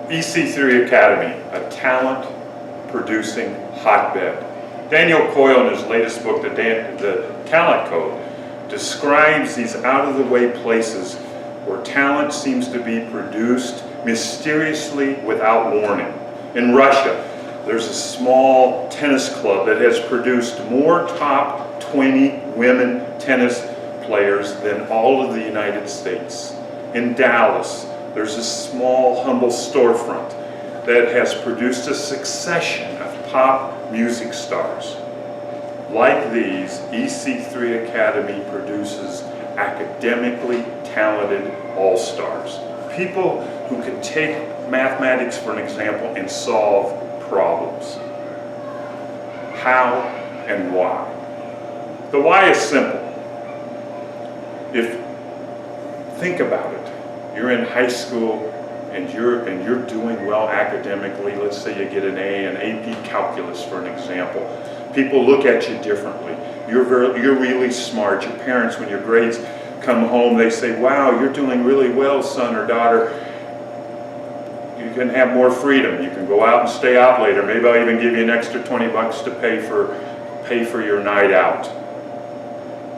EC3 Academy, a talent-producing hotbed. Daniel Coyle, in his latest book, The Talent Code, describes these out-of-the-way places where talent seems to be produced mysteriously without warning. In Russia, there's a small tennis club that has produced more top 20 women tennis players than all of the United States. In Dallas, there's a small, humble storefront that has produced a succession of pop music stars. Like these, EC3 Academy produces academically talented all-stars. People who can take mathematics, for an example, and solve problems. How and why? The why is simple. Think about it. You're in high school and you're doing well academically. Let's say you get an A in AP Calculus, for an example. People look at you differently. You're really smart. Your parents, when your grades come home, they say, wow, you're doing really well, son or daughter. You can have more freedom. You can go out and stay out later. Maybe I'll even give you an extra 20 bucks to pay for your night out.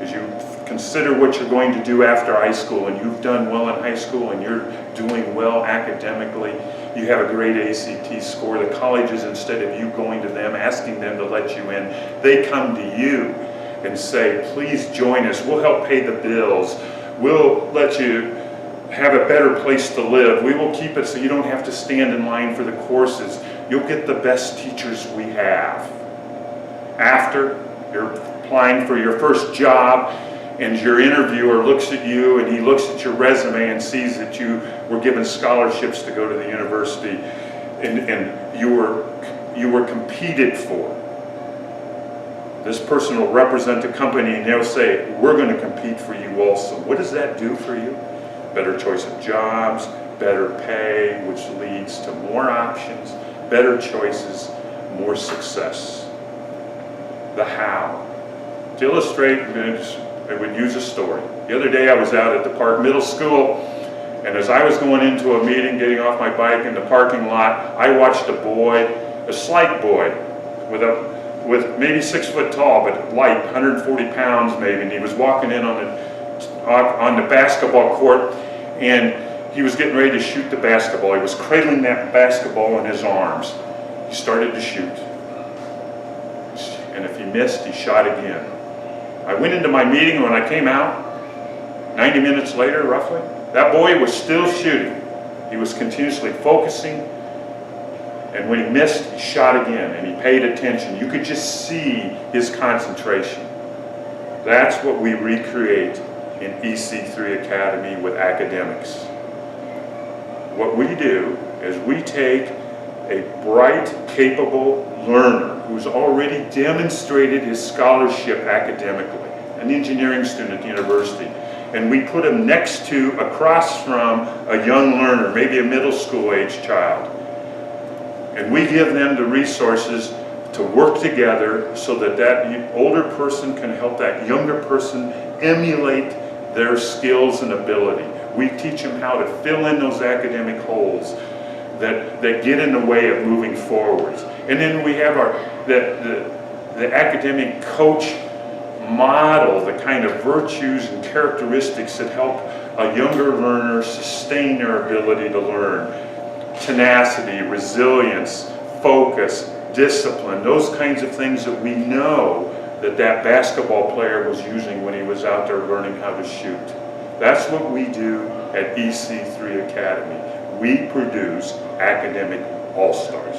As you consider what you're going to do after high school, and you've done well in high school and you're doing well academically, you have a great ACT score, the colleges, instead of you going to them, asking them to let you in, they come to you and say, please join us, we'll help pay the bills, we'll let you have a better place to live, we will keep it so you don't have to stand in line for the courses, you'll get the best teachers we have. After you're applying for your first job, and your interviewer looks at you and he looks at your resume and sees that you were given scholarships to go to the university and you were competed for. This person will represent the company and they'll say, we're going to compete for you also. What does that do for you? Better choice of jobs, better pay, which leads to more options, better choices, more success. The how. To illustrate, I would use a story. The other day I was out at the Park Middle School, and as I was going into a meeting, getting off my bike in the parking lot, I watched a boy, a slight boy, with maybe 6 foot tall, but light, 140 pounds maybe, and he was walking in on the basketball court, and he was getting ready to shoot the basketball. He was cradling that basketball in his arms. He started to shoot. And if he missed, he shot again. I went into my meeting, and when I came out, 90 minutes later, roughly, that boy was still shooting. He was continuously focusing, and when he missed, he shot again, and he paid attention. You could just see his concentration. That's what we recreate in EC3 Academy with academics. What we do is we take a bright, capable learner who's already demonstrated his scholarship academically, an engineering student at the university, and we put him across from a young learner, maybe a middle school age child, and we give them the resources to work together so that that older person can help that younger person emulate their skills and ability. We teach them how to fill in those academic holes that get in the way of moving forwards. And then we have the academic coach model, the kind of virtues and characteristics that help a younger learner sustain their ability to learn. Tenacity, resilience, focus, discipline, those kinds of things that we know that basketball player was using when he was out there learning how to shoot. That's what we do at EC3 Academy. We produce academic all-stars.